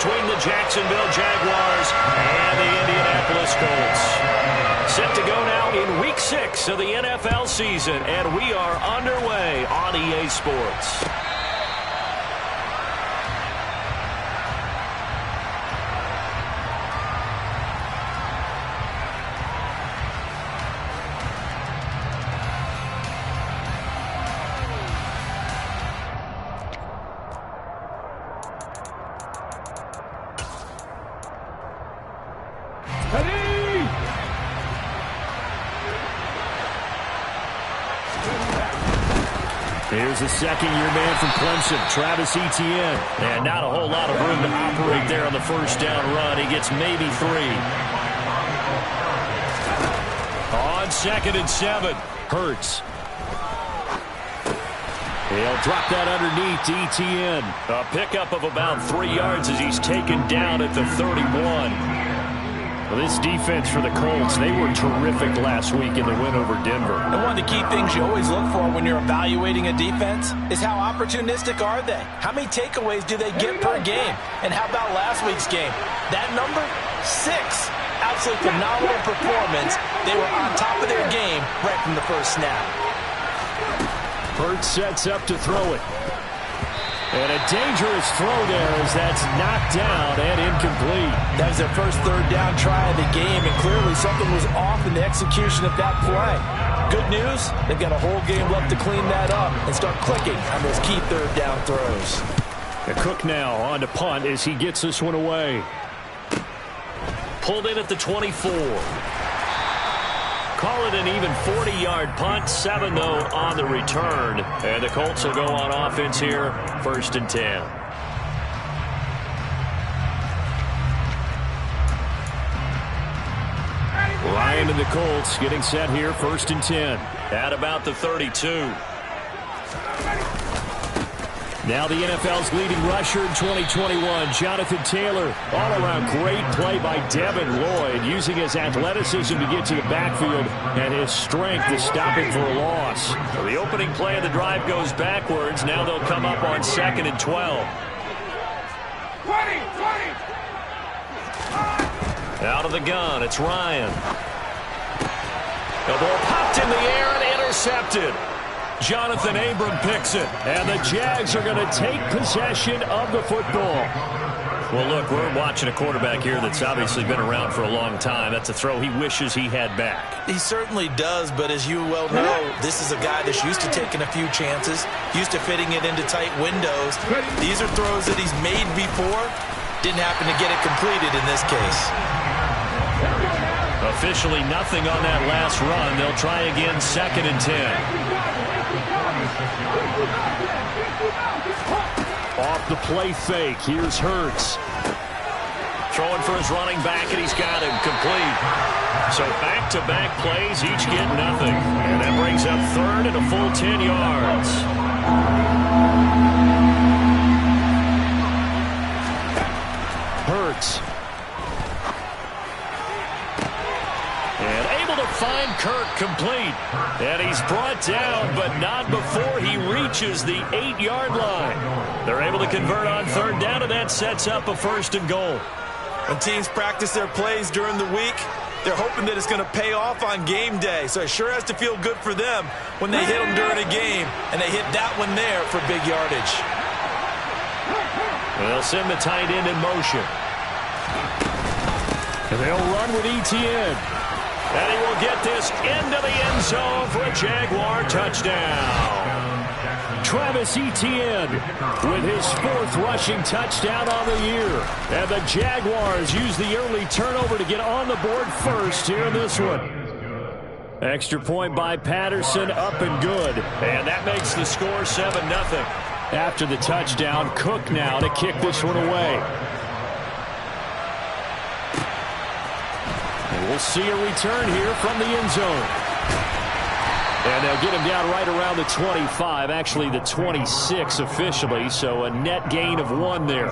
between the Jacksonville Jaguars and the Indianapolis Colts. Set to go now in Week 6 of the NFL season, and we are underway on EA Sports. Here's a second-year man from Clemson, Travis Etienne. And not a whole lot of room to operate there on the first down run. He gets maybe 3. On 2nd and 7, Hurts. He'll drop that underneath to Etienne. A pickup of about 3 yards as he's taken down at the 31. Well, this defense for the Colts, they were terrific last week in the win over Denver. And one of the key things you always look for when you're evaluating a defense is how opportunistic are they? How many takeaways do they get per game? And how about last week's game? That number, 6. Absolutely phenomenal performance. They were on top of their game right from the first snap. Hurts sets up to throw it. And a dangerous throw there as that's knocked down and incomplete. That was their first third down try of the game, and clearly something was off in the execution of that play. Good news, they've got a whole game left to clean that up and start clicking on those key third down throws. Cook now on to punt as he gets this one away. Pulled in at the 24. Call it an even 40-yard punt. 7, though, on the return. And the Colts will go on offense here, 1st and 10. Ryan and the Colts getting set here, 1st and 10. At about the 32. Now the NFL's leading rusher in 2021, Jonathan Taylor. All-around great play by Devin Lloyd, using his athleticism to get to the backfield and his strength to stop him for a loss. So the opening play of the drive goes backwards. Now they'll come up on 2nd and 12. 20. Out of the gun, it's Ryan. The ball popped in the air and intercepted. Jonathan Abram picks it, and the Jags are going to take possession of the football. Well, look, we're watching a quarterback here that's obviously been around for a long time. That's a throw he wishes he had back. He certainly does, but as you well know, this is a guy that's used to taking a few chances, used to fitting it into tight windows. These are throws that he's made before. Didn't happen to get it completed in this case. Officially nothing on that last run. They'll try again, 2nd and 10. Off the play fake, here's Hurts. Throwing for his running back, and he's got him complete. So back-to-back plays, each get nothing. And that brings up 3rd and a full 10 yards. Hurts. And able to find Kirk complete. And he's brought down, but not before he reaches the 8-yard line. They're able to convert on 3rd down, and that sets up a 1st and goal. When teams practice their plays during the week, they're hoping that it's going to pay off on game day. So it sure has to feel good for them when they hit them during a game, and they hit that one there for big yardage. They'll send the tight end in motion. And they'll run with Etienne. And he will get this into the end zone for a Jaguar touchdown. Travis Etienne with his 4th rushing touchdown on the year. And the Jaguars use the early turnover to get on the board first here in this one. Extra point by Patterson, up and good. And that makes the score 7-0. After the touchdown, Cook now to kick this one away. We'll see a return here from the end zone. And they'll get him down right around the 25, actually the 26 officially, so a net gain of 1 there.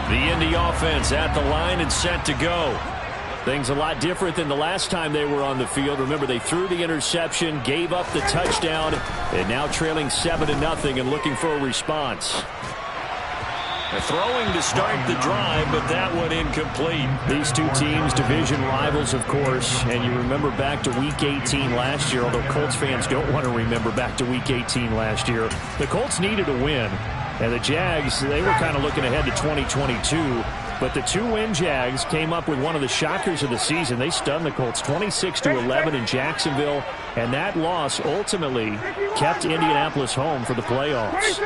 The Indy offense at the line and set to go. Things a lot different than the last time they were on the field. Remember, they threw the interception, gave up the touchdown, and now trailing 7-0 and looking for a response. Throwing to start the drive, but that one incomplete. These two teams, division rivals, of course, and you remember back to Week 18 last year, although Colts fans don't want to remember back to Week 18 last year. The Colts needed a win, and the Jags, they were kind of looking ahead to 2022, but the two-win Jags came up with one of the shockers of the season. They stunned the Colts 26-11 in Jacksonville, and that loss ultimately kept Indianapolis home for the playoffs.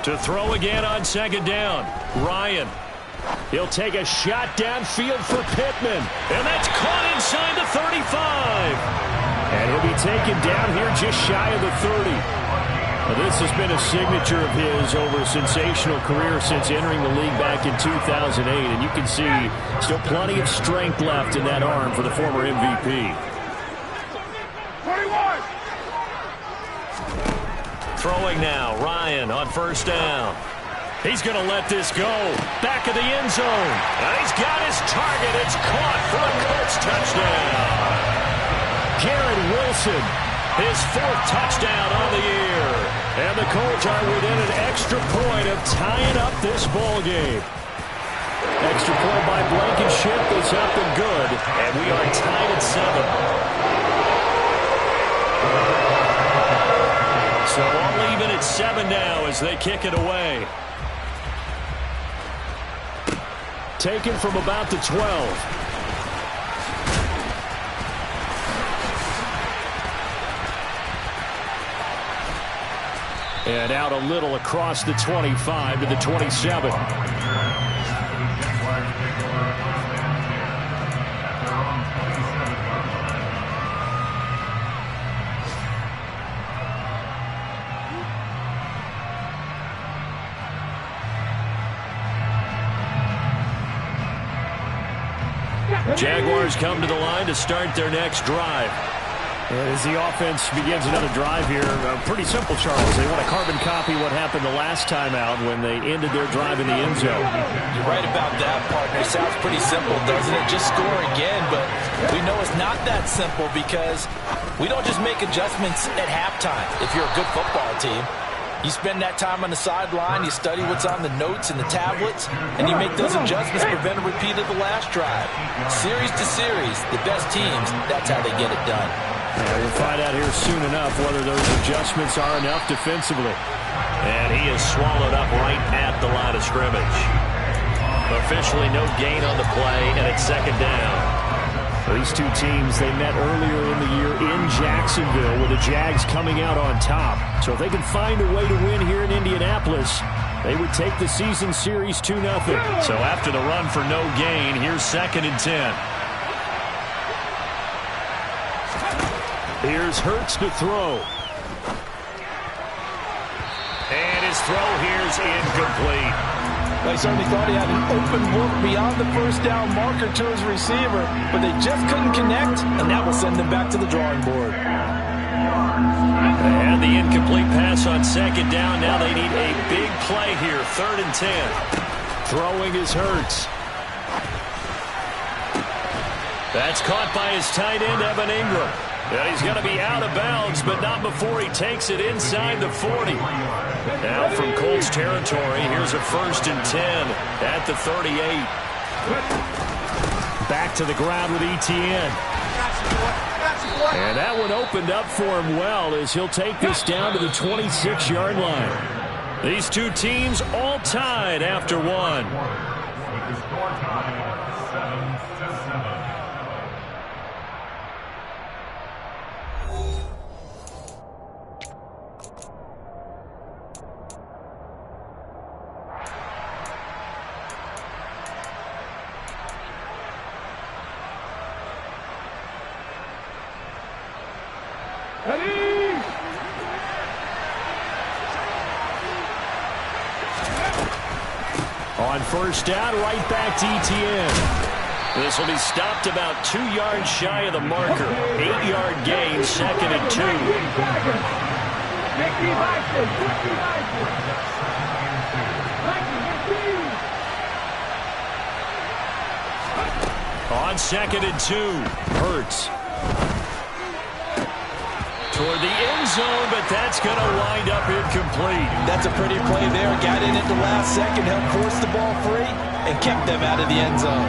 To throw again on second down. Ryan. He'll take a shot downfield for Pittman. And that's caught inside the 35. And he'll be taken down here just shy of the 30. Now, this has been a signature of his over a sensational career since entering the league back in 2008. And you can see still plenty of strength left in that arm for the former MVP. 21. Throwing now, Ryan on first down. He's going to let this go. Back of the end zone. And he's got his target. It's caught for a Colts touchdown. Garrett Wilson, his fourth touchdown on the year. And the Colts are within an extra point of tying up this ball game. Extra point by Blankenship is up and good. And we are tied at 7. So all even at 7 now as they kick it away. Taken from about the 12. And out a little across the 25 to the 27. Jaguars come to the line to start their next drive. As the offense begins another drive here, pretty simple, Charles. They want to carbon copy what happened the last time out when they ended their drive in the end zone. You're right about that, partner. Sounds pretty simple, doesn't it? Just score again, but we know it's not that simple because we don't just make adjustments at halftime if you're a good football team. You spend that time on the sideline, you study what's on the notes and the tablets, and you make those adjustments to prevent a repeat of the last drive. Series to series, the best teams, that's how they get it done. Yeah, we'll find out here soon enough whether those adjustments are enough defensively. And he is swallowed up right at the line of scrimmage. Officially no gain on the play, and it's second down. These two teams, they met earlier in the year in Jacksonville with the Jags coming out on top. So if they can find a way to win here in Indianapolis, they would take the season series 2-0. So after the run for no gain, here's 2nd and 10. Here's Hurts to throw. And his throw here's incomplete. They certainly thought he had an open look beyond the first down marker to his receiver, but they just couldn't connect, and that will send them back to the drawing board. And the incomplete pass on second down. Now they need a big play here, 3rd and 10. Throwing is Hurts. That's caught by his tight end, Evan Ingram. And he's going to be out of bounds, but not before he takes it inside the 40. Now from Colts territory, here's a 1st and 10 at the 38. Back to the ground with Etienne. And that one opened up for him well as he'll take this down to the 26-yard line. These two teams all tied after one. On first down, right back to Etienne. This will be stopped about 2 yards shy of the marker. 8-yard gain, 2nd and 2. On 2nd and 2, Hurts. toward the end zone, but that's going to wind up incomplete. That's a pretty play there. Got in at the last second, helped force the ball free, and kept them out of the end zone.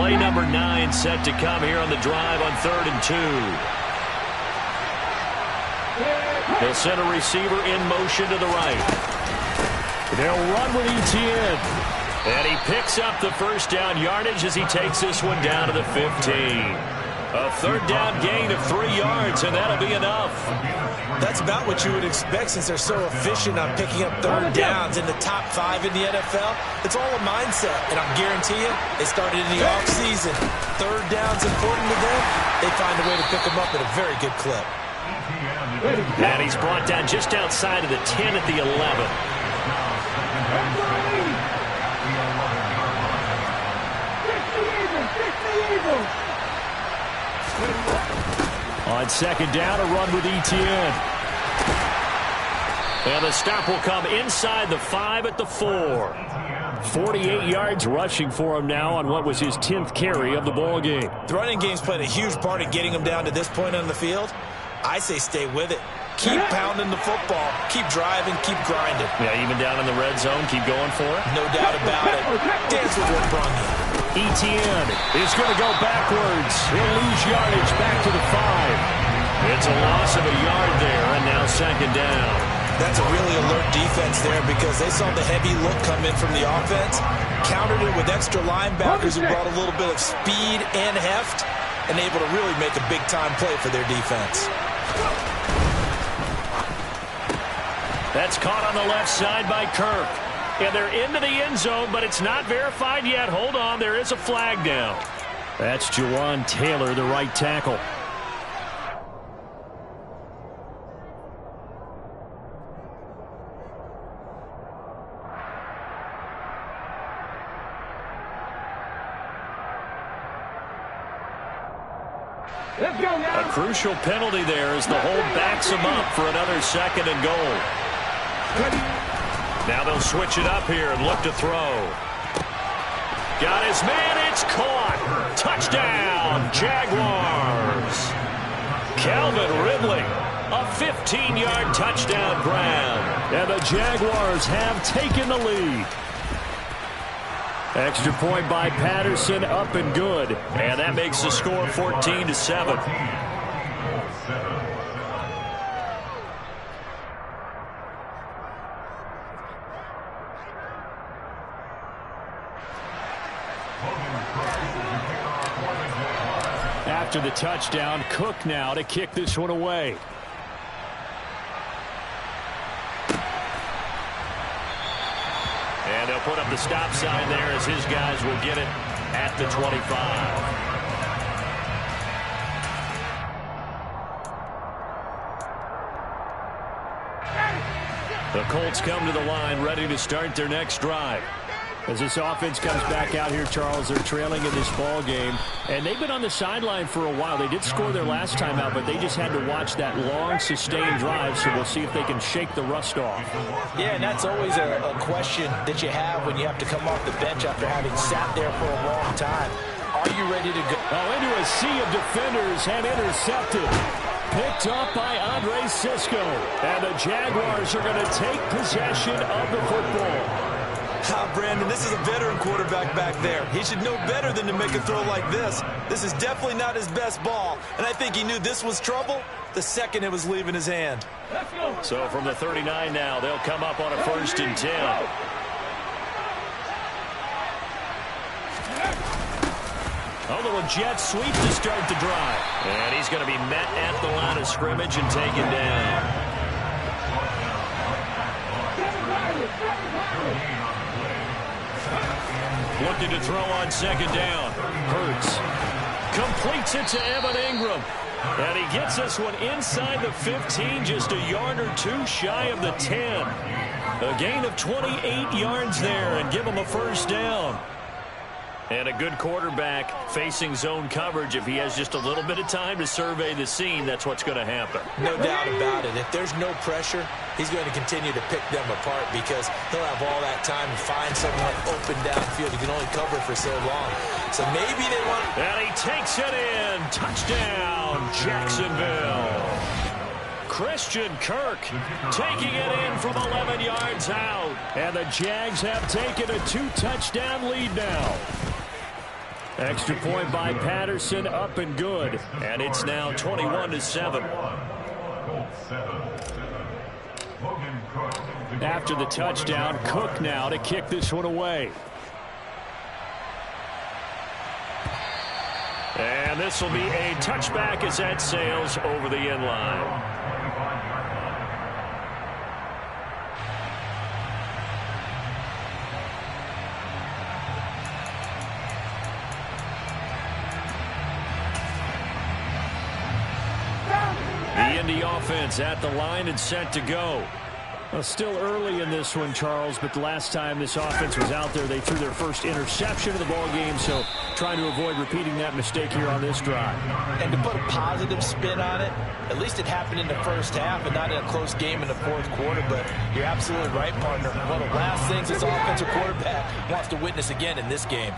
Play number 9 set to come here on the drive on 3rd and 2. They'll send a receiver in motion to the right. They'll run with Etienne. And he picks up the first down yardage as he takes this one down to the 15. A 3rd down gain of 3 yards, and that'll be enough. That's about what you would expect since they're so efficient on picking up 3rd downs in the top 5 in the NFL. It's all a mindset, and I guarantee you, it started in the offseason. 3rd down's important to them. They find a way to pick them up at a very good clip. And he's brought down just outside of the 10 at the 11. On 2nd down, a run with Etienne. And the stop will come inside the 5 at the 4. 48 yards rushing for him now on what was his 10th carry of the ball game. The running game's played a huge part in getting him down to this point on the field. I say stay with it. Keep pounding the football. Keep driving. Keep grinding. Yeah, even down in the red zone, keep going for it. No doubt about it. Dance with what brung you. Etienne is going to go backwards. He'll lose yardage back to the 5. It's a loss of a yard there, and now 2nd down. That's a really alert defense there because they saw the heavy look come in from the offense, countered it with extra linebackers who brought a little bit of speed and heft, and able to really make a big-time play for their defense. That's caught on the left side by Kirk. And they're into the end zone, but it's not verified yet. Hold on, there is a flag down. That's Jawan Taylor, the right tackle. Let's go now. A crucial penalty there as the hold backs him up for another 2nd and goal. Now they'll switch it up here and look to throw. Got his man, it's caught. Touchdown, Jaguars. Calvin Ridley, a 15-yard touchdown grab. And the Jaguars have taken the lead. Extra point by Patterson, up and good. And that makes the score 14-7. After the touchdown, Cook now to kick this one away. And they'll put up the stop sign there as his guys will get it at the 25. The Colts come to the line ready to start their next drive. As this offense comes back out here, Charles, they're trailing in this ball game. And they've been on the sideline for a while. They did score their last time out, but they just had to watch that long, sustained drive. So we'll see if they can shake the rust off. Yeah, and that's always a question that you have when you have to come off the bench after having sat there for a long time. Are you ready to go? Oh, into a sea of defenders and intercepted. Picked up by Andre Sisco. And the Jaguars are going to take possession of the football. Brandon, this is a veteran quarterback back there. He should know better than to make a throw like this. This is definitely not his best ball, and I think he knew this was trouble the second it was leaving his hand. So from the 39 now, they'll come up on a 1st and 10. A little jet sweep to start the drive. And he's going to be met at the line of scrimmage and taken down. Looking to throw on 2nd down. Hurts completes it to Evan Ingram. And he gets this one inside the 15, just a yard or two shy of the 10. A gain of 28 yards there and give him a 1st down. And a good quarterback facing zone coverage. If he has just a little bit of time to survey the scene, that's what's going to happen. No doubt about it. If there's no pressure, he's going to continue to pick them apart because he'll have all that time to find someone open downfield. He can only cover for so long. So maybe they want... And he takes it in. Touchdown, Jacksonville. Christian Kirk taking it in from 11 yards out. And the Jags have taken a 2-touchdown lead now. Extra point by Patterson, up and good. And it's now 21-7. After the touchdown, Cook now to kick this one away. And this will be a touchback as that sails over the end line. The Indy offense at the line and set to go. Well, still early in this one, Charles, but the last time this offense was out there, they threw their first interception of the ball game, so trying to avoid repeating that mistake here on this drive. And to put a positive spin on it, at least it happened in the first half and not in a close game in the fourth quarter, but you're absolutely right, partner. One of the last things this offensive quarterback wants to witness again in this game.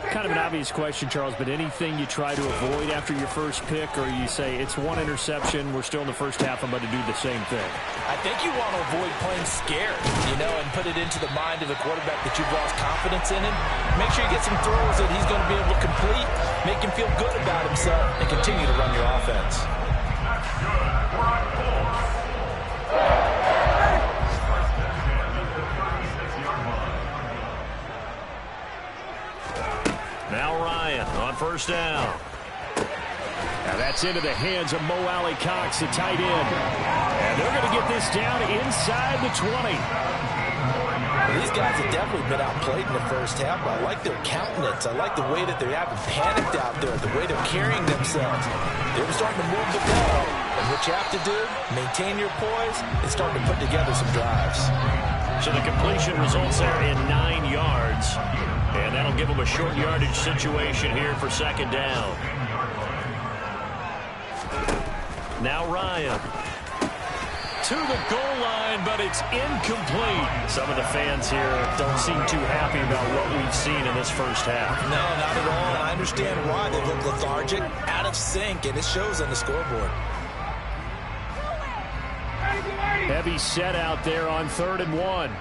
Kind of an obvious question, Charles, but anything you try to avoid after your first pick, or you say it's one interception, we're still in the first half, I'm about to do the same thing? I think you want to avoid playing scared, and put it into the mind of the quarterback that you've lost confidence in him. Make sure you get some throws that he's going to be able to complete, make him feel good about himself, and continue to run your offense. Now Ryan on first down. Now that's into the hands of Mo Alley Cox, the tight end. And they're going to get this down inside the 20. Well, these guys have definitely been outplayed in the first half, but I like their countenance. I like the way that they haven't panicked out there, the way they're carrying themselves. They're starting to move the ball. And what you have to do, maintain your poise, and start to put together some drives. So the completion results there in 9 yards. And that'll give them a short yardage situation here for second down. Now Ryan to the goal line, but it's incomplete. Some of the fans here don't seem too happy about what we've seen in this first half. No, not at all. And I understand why. They look lethargic, out of sync, and it shows on the scoreboard. Heavy set out there on 3rd and 1.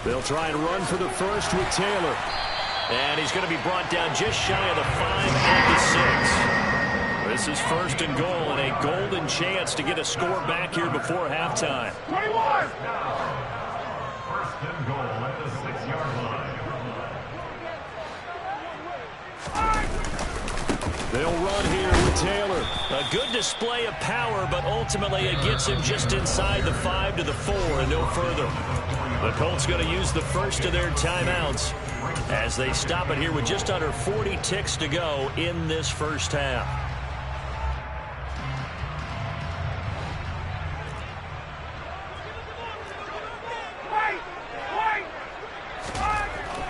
They'll try and run for the first with Taylor. And he's going to be brought down just shy of the 5 at the 6. This is 1st and goal, and a golden chance to get a score back here before halftime. 21! 1st and goal at the 6-yard line. They'll run here with Taylor. A good display of power, but ultimately it gets him just inside the 5 to the 4 and no further. The Colts going to use the first of their timeouts as they stop it here with just under 40 ticks to go in this first half.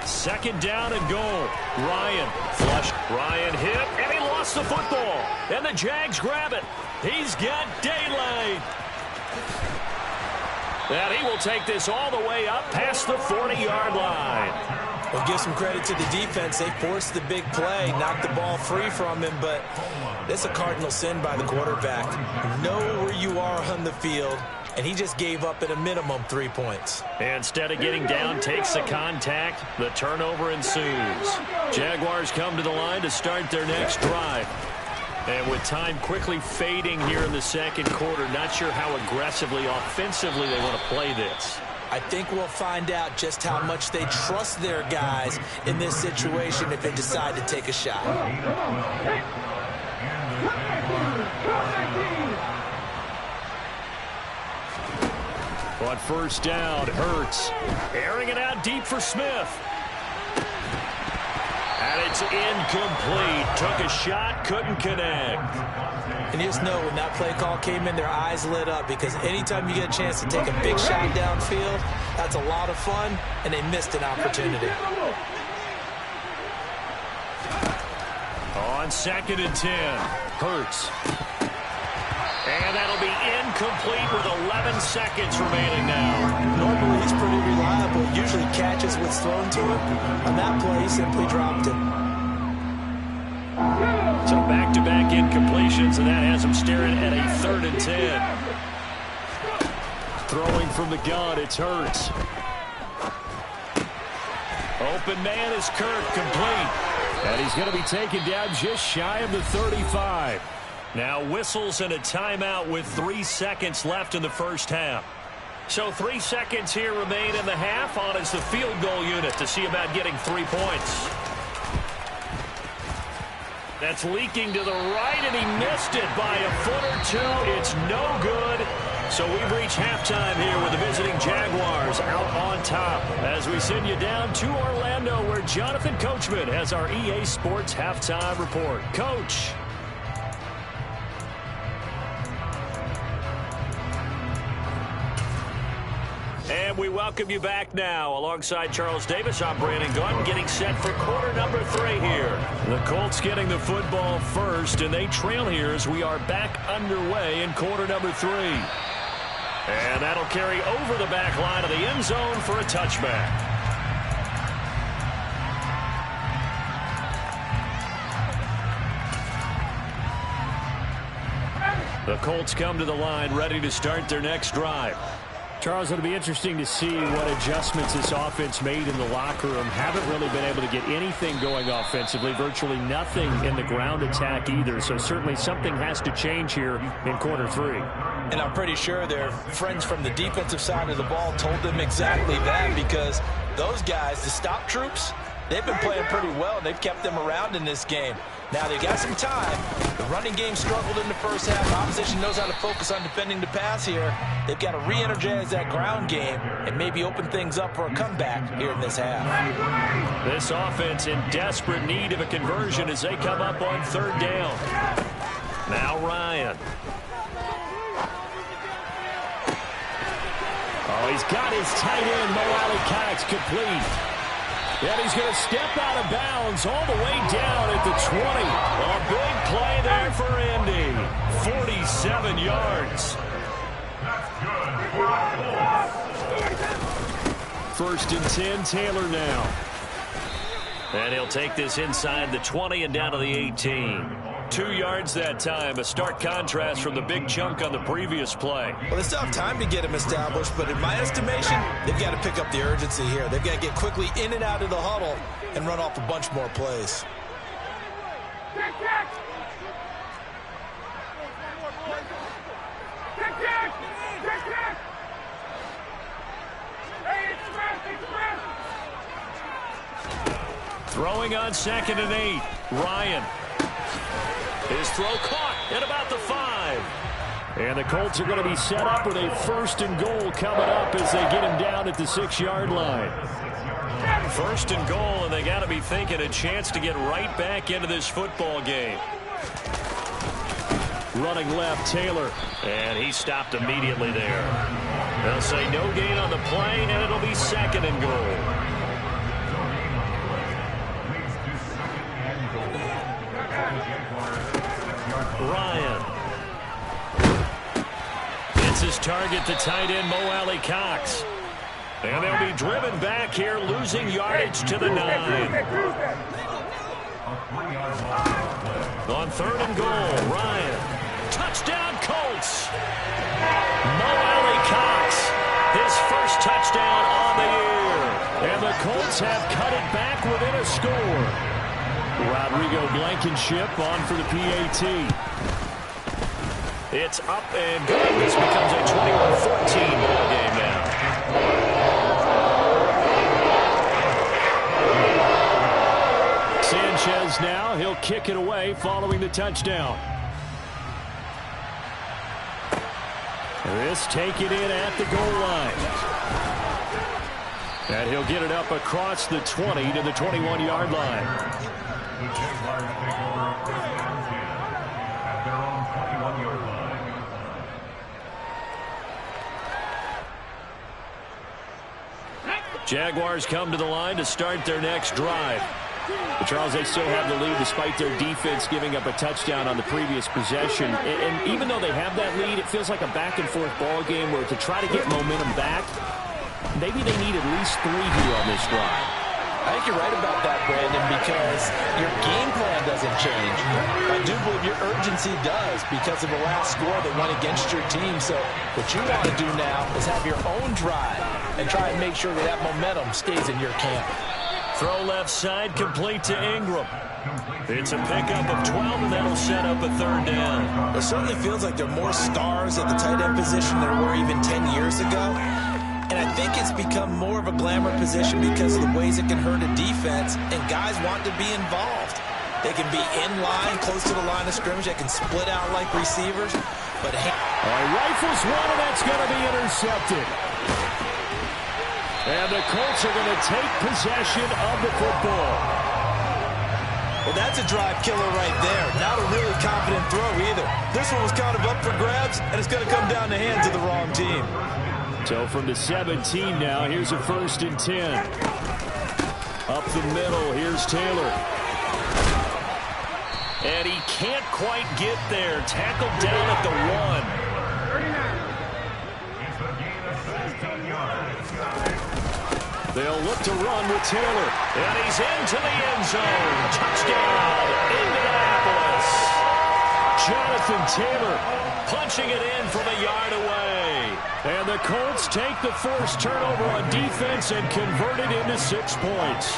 Second down and goal. Ryan flushed. Ryan hit, and he lost the football. And the Jags grab it. He's got daylight. And he will take this all the way up past the 40-yard line. Well, give some credit to the defense. They forced the big play, knocked the ball free from him, but that's a cardinal sin by the quarterback. Know where you are on the field, and he just gave up at a minimum 3 points. And instead of getting down, takes the contact. The turnover ensues. Jaguars come to the line to start their next drive. And with time quickly fading here in the second quarter, not sure how aggressively, offensively they want to play this. I think we'll find out just how much they trust their guys in this situation if they decide to take a shot. On first down, Hurts airing it out deep for Smith. And It's incomplete. Took a shot, couldn't connect. And you just know when that play call came in, their eyes lit up, because anytime you get a chance to take a big shot downfield, that's a lot of fun, and they missed an opportunity. On 2nd and 10, Hurts. And that'll be incomplete with 11 seconds remaining now. Normally he's pretty reliable. Usually catches what's thrown to him. On that play, he simply dropped it. So back-to-back incompletions, and that has him staring at a 3rd and 10. Throwing from the gun, it's Hurts. Open man is Kirk, complete. And he's going to be taken down just shy of the 35. Now whistles and a timeout with 3 seconds left in the first half. So 3 seconds here remain in the half. On is the field goal unit to see about getting 3 points. That's leaking to the right, and he missed it by a foot or two. It's no good. So we've reached halftime here with the visiting Jaguars out on top as we send you down to Orlando, where Jonathan Coachman has our EA Sports halftime report. Coach. And we welcome you back now. Alongside Charles Davis, I'm Brandon Gunn, getting set for quarter number 3 here. The Colts getting the football first, and they trail here as we are back underway in quarter number 3. And that'll carry over the back line of the end zone for a touchback. The Colts come to the line ready to start their next drive. Charles, it'll be interesting to see what adjustments this offense made in the locker room. Haven't really been able to get anything going offensively, virtually nothing in the ground attack either. So certainly something has to change here in quarter 3. And I'm pretty sure their friends from the defensive side of the ball told them exactly that, because those guys, the stop troops, they've been playing pretty well, and they've kept them around in this game. Now they've got some time. The running game struggled in the first half. Opposition knows how to focus on defending the pass here. They've got to re-energize that ground game and maybe open things up for a comeback here in this half. This offense in desperate need of a conversion as they come up on 3rd down. Now Ryan. Oh, he's got his tight end, Mo Alley-Cox, complete. And he's going to step out of bounds all the way down at the 20. A big play there for Indy. 47 yards. First and 10, Taylor now. And he'll take this inside the 20 and down to the 18. 2 yards that time, a stark contrast from the big chunk on the previous play. Well, they still have time to get him established, but in my estimation, they've got to pick up the urgency here. They've got to get quickly in and out of the huddle and run off a bunch more plays. Throwing on 2nd and 8, Ryan. His throw caught at about the 5. And the Colts are going to be set up with a 1st and goal coming up as they get him down at the 6-yard line. 1st and goal, and they got to be thinking a chance to get right back into this football game. Running left, Taylor. And he stopped immediately there. They'll say no gain on the play, and it'll be 2nd and goal. Ryan. It's his target, the tight end, Mo Alley-Cox. And they'll be driven back here, losing yardage to the 9. On 3rd and goal, Ryan. Touchdown, Colts. Mo Alley-Cox, his first touchdown on the year. And the Colts have cut it back within a score. Rodrigo Blankenship on for the PAT. It's up and good. This becomes a 21-14 ball game now. Sanchez now. He'll kick it away following the touchdown. This taken in at the goal line. And he'll get it up across the 20 to the 21-yard line. the Jaguars take over a first and 10 at their own 21-yard line. Jaguars come to the line to start their next drive. But Charles, they still have the lead despite their defense giving up a touchdown on the previous possession. And even though they have that lead, it feels like a back-and-forth ball game where to try to get momentum back, maybe they need at least 3 here on this drive. I think you're right about that, Brandon, because your game plan doesn't change. I do believe your urgency does because of the last score that went against your team. So what you want to do now is have your own drive and try and make sure that that momentum stays in your camp. Throw left side, complete to Ingram. It's a pickup of 12, and that'll set up a 3rd down. It certainly feels like there are more stars at the tight end position than there were even 10 years ago. And I think it's become more of a glamour position because of the ways it can hurt a defense, and guys want to be involved. They can be in line, close to the line of scrimmage. They can split out like receivers. But rifles one, and that's going to be intercepted. And the Colts are going to take possession of the football. Well, that's a drive killer right there. Not a really confident throw either. This one was kind of up for grabs, and it's going to come down the hands of the wrong team. So from the 17 now, here's a 1st and 10. Up the middle, here's Taylor. And he can't quite get there. Tackled down at the 1. They'll look to run with Taylor. And he's into the end zone. Touchdown, Indianapolis. Jonathan Taylor punching it in from a yard away. And the Colts take the first turnover on defense and convert it into 6 points.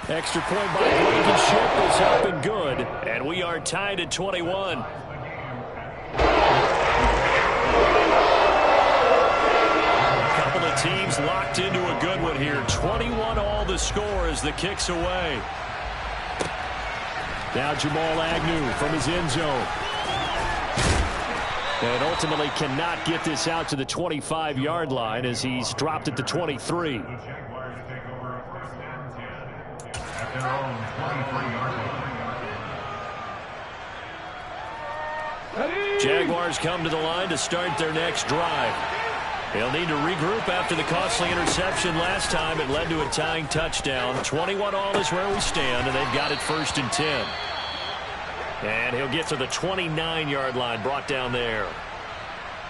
Extra point by Blankenship is up and good. And we are tied at 21. A couple of teams locked into a good one here. 21 all the score as the kick's away. Now Jamal Agnew from his end zone. And ultimately cannot get this out to the 25-yard line as he's dropped at the 23. The Jaguars take over a first and 10 at their own 23-yard line. Jaguars come to the line to start their next drive. They'll need to regroup after the costly interception last time. It led to a tying touchdown. 21 all is where we stand, and they've got it 1st and 10. And he'll get to the 29-yard line, brought down there.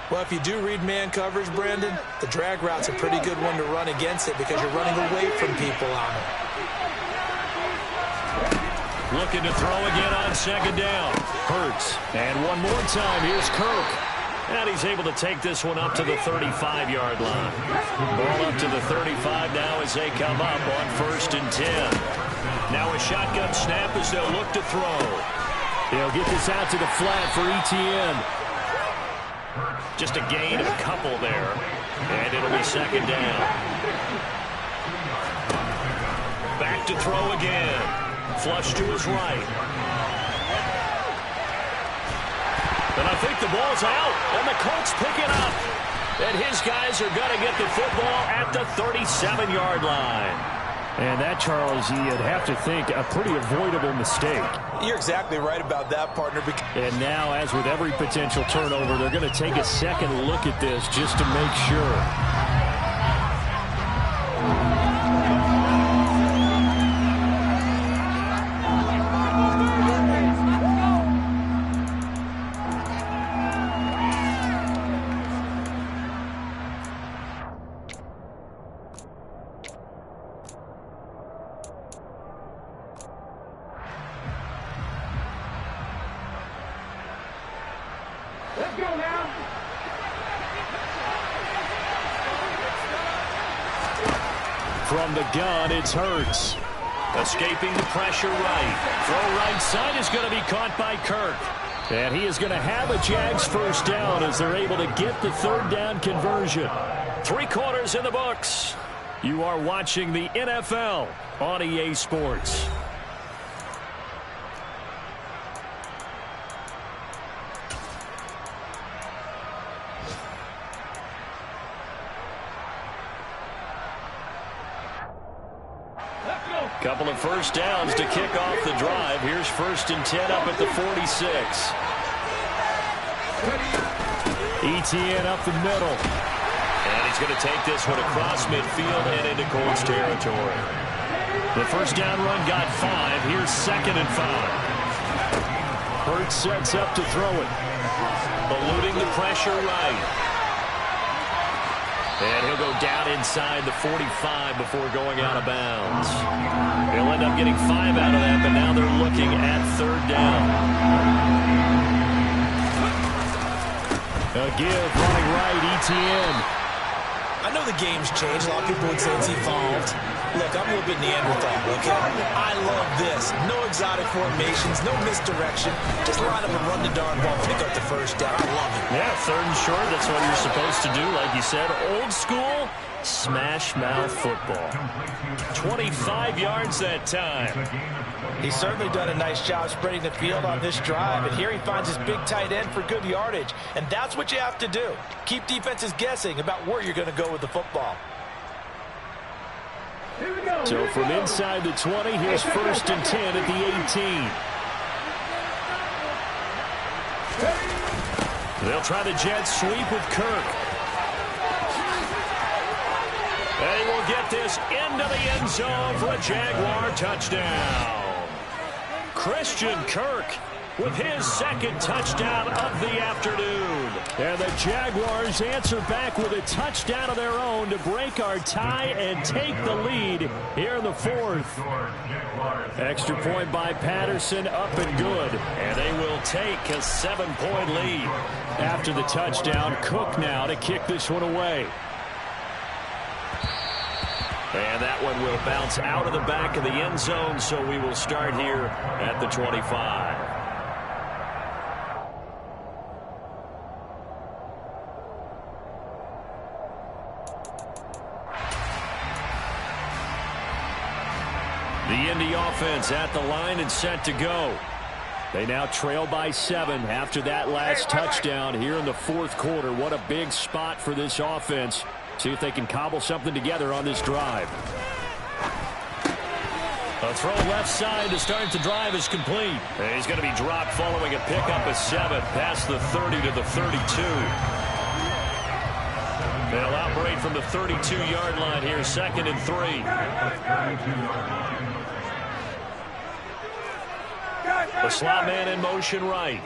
Well, if you do read man coverage, Brandon, the drag route's a pretty good one to run against it because you're running away from people on it. Looking to throw again on 2nd down. Hurts. And one more time, here's Kirk. And he's able to take this one up to the 35-yard line. Ball up to the 35 now as they come up on 1st and 10. Now a shotgun snap as they'll look to throw. They'll get this out to the flat for Etienne. Just a gain of a couple there. And it'll be 2nd down. Back to throw again. Flush to his right. And I think the ball's out. And the Colts pick it up. And his guys are going to get the football at the 37-yard line. And that, Charles, you'd have to think a pretty avoidable mistake. You're exactly right about that, partner. And now, as with every potential turnover, they're going to take a second look at this just to make sure. Let's go now. From the gun, it's Hurts. Escaping the pressure right. Throw right side is going to be caught by Kirk. And he is going to have a Jags first down as they're able to get the 3rd down conversion. 3 quarters in the books. You are watching the NFL on EA Sports. Let's go. of first downs to kick off the drive. Here's 1st and 10 up at the 46. Etienne up the middle. And he's going to take this one across midfield and into Colts territory. The first down run got 5. Here's 2nd and 5. Hurts sets up to throw it. Eluding the pressure right. And he'll go down inside the 45 before going out of bounds. He'll end up getting 5 out of that, but now they're looking at 3rd down. A give running right, Etienne. I know the game's changed. A lot of people would say it's evolved. Look, I'm a little bit Neanderthal, okay? I love this. No exotic formations, no misdirection. Just line up and run the darn ball, pick up the first down. I love it. Yeah, 3rd and short, that's what you're supposed to do. Like you said, old school, smash mouth football. 25 yards that time. He's certainly done a nice job spreading the field on this drive, and here he finds his big tight end for good yardage. And that's what you have to do. Keep defenses guessing about where you're going to go with the football. So from inside the 20, here's 1st and 10 at the 18. They'll try the jet sweep with Kirk. And he will get this into the end zone for a Jaguar touchdown. Christian Kirk with his 2nd touchdown of the afternoon. And the Jaguars answer back with a touchdown of their own to break our tie and take the lead here in the 4th. Extra point by Patterson, up and good. And they will take a 7-point lead. After the touchdown, Cook now to kick this one away. And that one will bounce out of the back of the end zone, so we will start here at the 25. The Indy offense at the line and set to go. They now trail by 7 after that last touchdown here in the 4th quarter. What a big spot for this offense. See if they can cobble something together on this drive. A throw left side to start the drive is complete. And he's going to be dropped following a pickup of 7 past the 30 to the 32. They'll operate from the 32-yard line here, 2nd and 3. The slot man in motion right.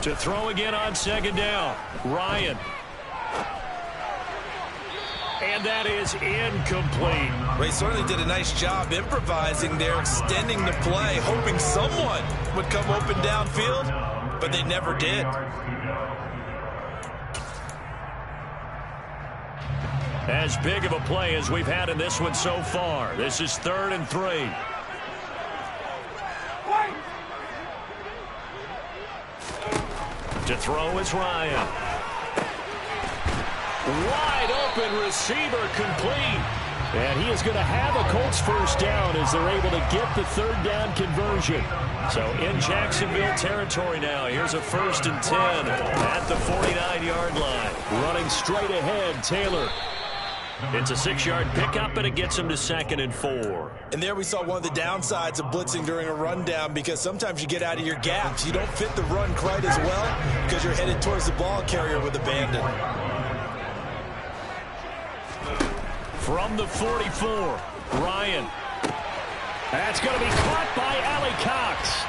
To throw again on 2nd down. Ryan. And that is incomplete. Ray certainly did a nice job improvising there, extending the play, hoping someone would come open downfield, but they never did. As big of a play as we've had in this one so far. This is 3rd and 3. To throw is Ryan. Wide open receiver complete. And he is going to have a Colts first down as they're able to get the 3rd down conversion. So in Jacksonville territory now. Here's a 1st and 10 at the 49-yard line. Running straight ahead, Taylor. It's a 6-yard pickup, and it gets him to 2nd and 4. And there we saw one of the downsides of blitzing during a rundown, because sometimes you get out of your gaps. You don't fit the run quite as well because you're headed towards the ball carrier with abandon. From the 44, Ryan. That's going to be caught by Allie Cox.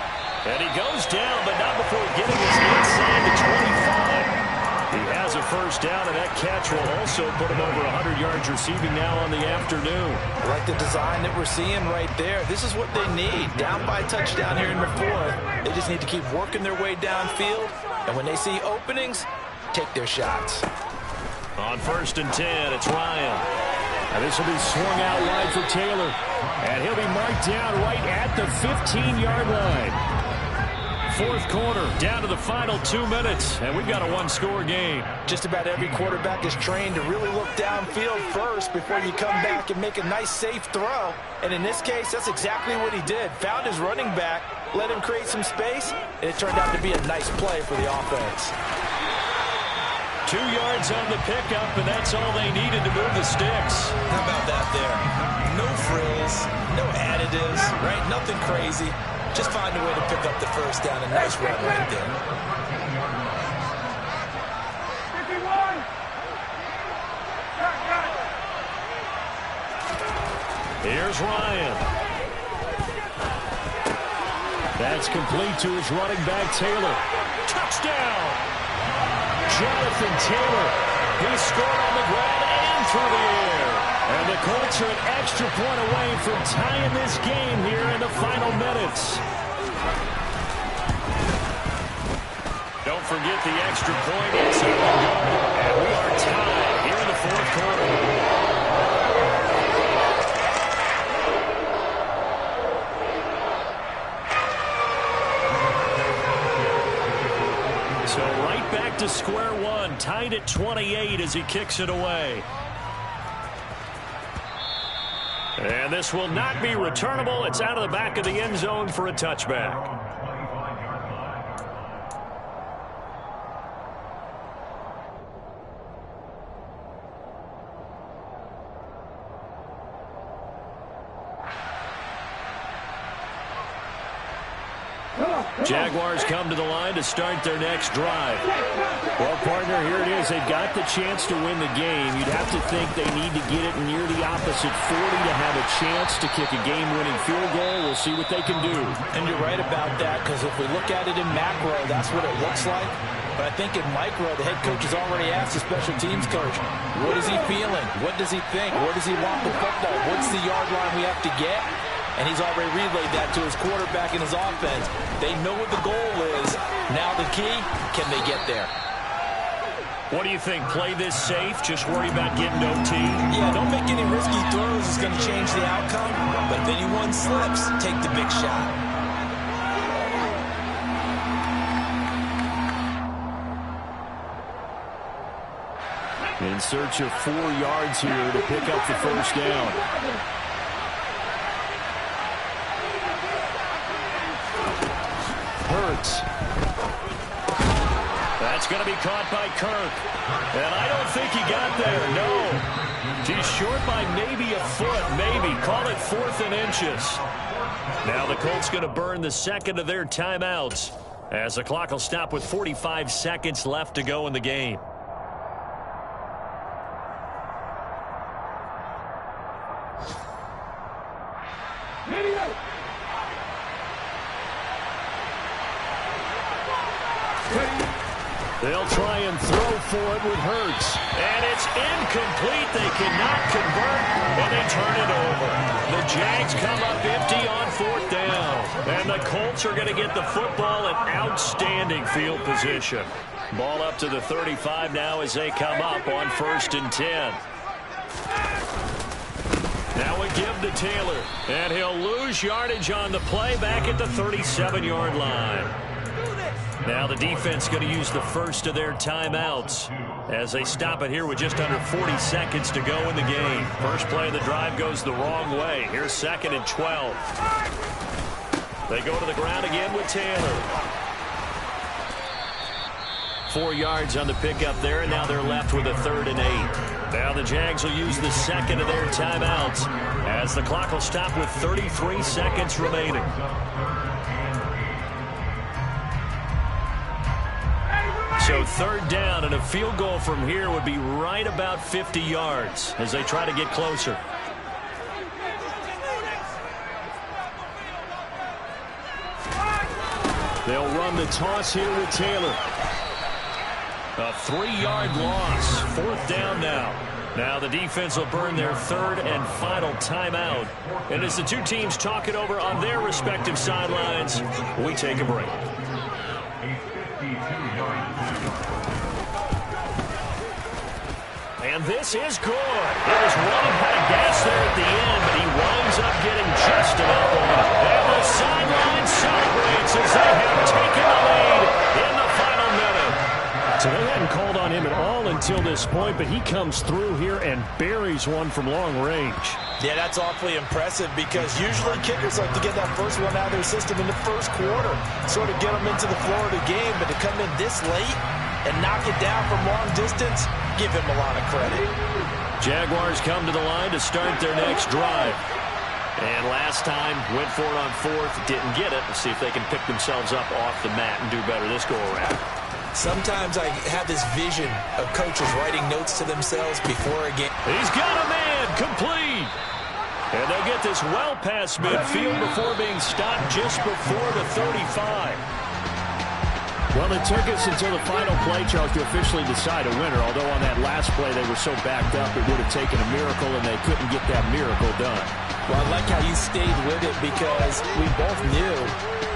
And he goes down, but not before getting his inside the 25. He has a first down, and that catch will also put him over 100 yards receiving now on the afternoon. I like the design that we're seeing right there. This is what they need. Down by a touchdown here in the 4th. They just need to keep working their way downfield. And when they see openings, take their shots. On 1st and 10, it's Ryan. And this will be swung out wide for Taylor. And he'll be marked down right at the 15-yard line. 4th quarter, down to the final 2 minutes, and we've got a one-score game. Just about every quarterback is trained to really look downfield first before you come back and make a nice, safe throw. And in this case, that's exactly what he did. Found his running back, let him create some space, and it turned out to be a nice play for the offense. 2 yards on the pickup, and that's all they needed to move the sticks. How about that there? No frills, no additives, right? Nothing crazy. Just find a way to pick up the first down. A nice run right there. 51. Here's Ryan. That's complete to his running back, Taylor. Touchdown! Jonathan Taylor. He scored on the ground and through the air. And the Colts are an extra point away from tying this game here in the final minutes. Don't forget the extra point. It's up and go. And we are tied here in the fourth quarter. So right back to square one, tied at 28 as he kicks it away. And this will not be returnable. It's out of the back of the end zone for a touchback. Jaguars come to the line to start their next drive. Well, partner, here it is. They've got the chance to win the game. You'd have to think they need to get it near the opposite 40 to have a chance to kick a game-winning field goal. We'll see what they can do. And you're right about that, because if we look at it in macro, that's what it looks like. But I think in micro, the head coach has already asked the special teams coach, what is he feeling? What does he think? Where does he want the football? What's the yard line we have to get? And he's already relayed that to his quarterback and his offense. They know what the goal is. Now the key, can they get there? What do you think? Play this safe? Just worry about getting OT? Yeah, don't make any risky throws. It's going to change the outcome. But if anyone slips, take the big shot. In search of 4 yards here to pick up the first down. Hurts. That's going to be caught by Kirk. And I don't think he got there, no. He's short by maybe a foot, maybe. Call it 4th and inches. Now the Colts going to burn the second of their timeouts as the clock will stop with 45 seconds left to go in the game. They'll try and throw for it with Hurts. And it's incomplete. They cannot convert, and they turn it over. The Jags come up empty on 4th down. And the Colts are going to get the football in outstanding field position. Ball up to the 35 now as they come up on 1st and 10. Now we give to Taylor. And he'll lose yardage on the play back at the 37-yard line. Now the defense going to use the first of their timeouts as they stop it here with just under 40 seconds to go in the game. First play of the drive goes the wrong way. Here's 2nd and 12. They go to the ground again with Taylor. 4 yards on the pickup there, and now they're left with a 3rd and 8. Now the Jags will use the second of their timeouts as the clock will stop with 33 seconds remaining. So 3rd down, and a field goal from here would be right about 50 yards as they try to get closer. They'll run the toss here with Taylor. A 3-yard loss. 4th down now. Now the defense will burn their 3rd and final timeout. And as the two teams talk it over on their respective sidelines, we take a break. And this is good. It was running out of gas there at the end, but he winds up getting just enough on it. And the sideline celebrates as they have taken the lead in the final minute. So they hadn't called on him at all until this point, but he comes through here and buries one from long range. Yeah, that's awfully impressive because usually kickers like to get that first one out of their system in the first quarter, sort of get them into the flow of the game, but to come in this late and knock it down from long distance, give him a lot of credit. Jaguars come to the line to start their next drive. And last time, went for it on fourth, didn't get it. Let's see if they can pick themselves up off the mat and do better this go-around. Sometimes I have this vision of coaches writing notes to themselves before a game. He's got a man, complete. And they'll get this well past midfield before being stopped just before the 35. Well, it took us until the final play, Charles, to officially decide a winner. Although on that last play they were so backed up, it would have taken a miracle, and they couldn't get that miracle done. Well, I like how you stayed with it because we both knew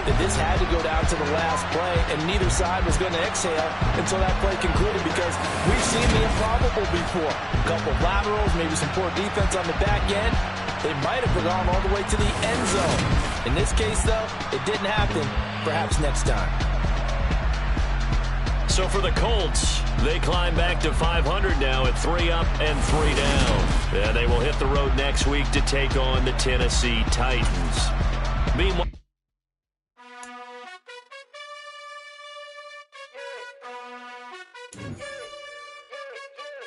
that this had to go down to the last play, and neither side was going to exhale until that play concluded because we've seen the improbable before. A couple of laterals, maybe some poor defense on the back end. They might have gone all the way to the end zone. In this case, though, it didn't happen. Perhaps next time. So for the Colts, they climb back to 500 now at 3 up and 3 down. And they will hit the road next week to take on the Tennessee Titans. Meanwhile,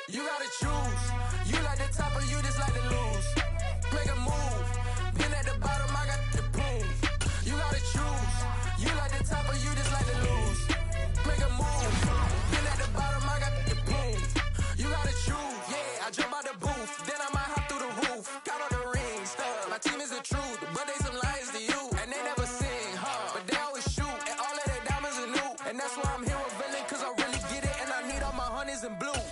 you gotta choose. You like the top or you just like to lose. Make a move. Been at the bottom, I got the prove. You gotta choose. You like the top or you just like to lose. Make a move. Been at the bottom, I got the prove. You gotta choose. Yeah, I jump out the booth. Then I might hop through the roof. Count on the rings. My team is the truth, but they some liars to you. And they never sing, but they always shoot. And all of their diamonds are new. And that's why I'm here with villain, cause I really get it. And I need all my honeys in blue.